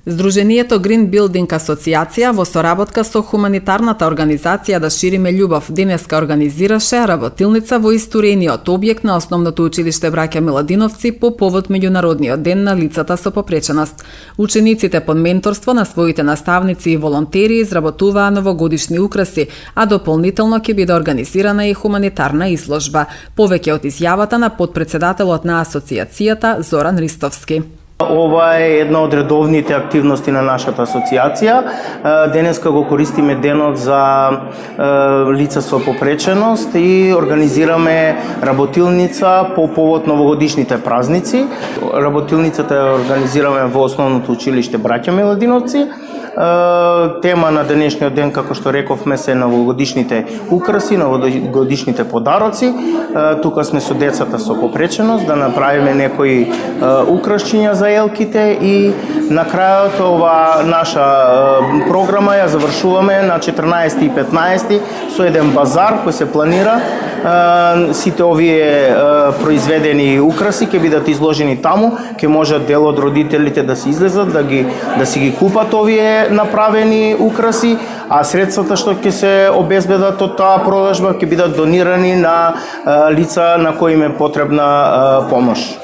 Здруженијето Green Building асоцијација во соработка со хуманитарната организација Да шириме љубов денеска организираше работилница во исторениот објект на Основното училиште Браќа Миладиновци по повод меѓународниот ден на лицата со попреченост. Учениците под менторство на своите наставници и волонтери изработуваа новогодишни украси, а дополнително ќе биде организирана и хуманитарна изложба. Повеќе од изјавата на подпредседателот на асоцијацијата Зоран Ристовски. Ова е една од редовните активности на нашата асоцијација. Денеска го користиме денот за лица со попреченост и организираме работилница по повод новогодишните празници. Работилницата ја организираме во Основното училиште Браќа Миладиновци. Тема на денешниот ден, како што рековме, се новогодишните украси, новогодишните подароци. Тука сме со децата со попреченост да направиме некои украсчиња за елките и на крајот ова наша програма ја завршуваме на 14 и 15 со еден базар кој се планира. Сите овие произведени украси ќе бидат изложени таму, ќе можат дел од родителите да се излезат, да си ги купат овие направени украси, а средствата што ќе се обезбедат од таа продажба ќе бидат донирани на лица на кои им е потребна помош.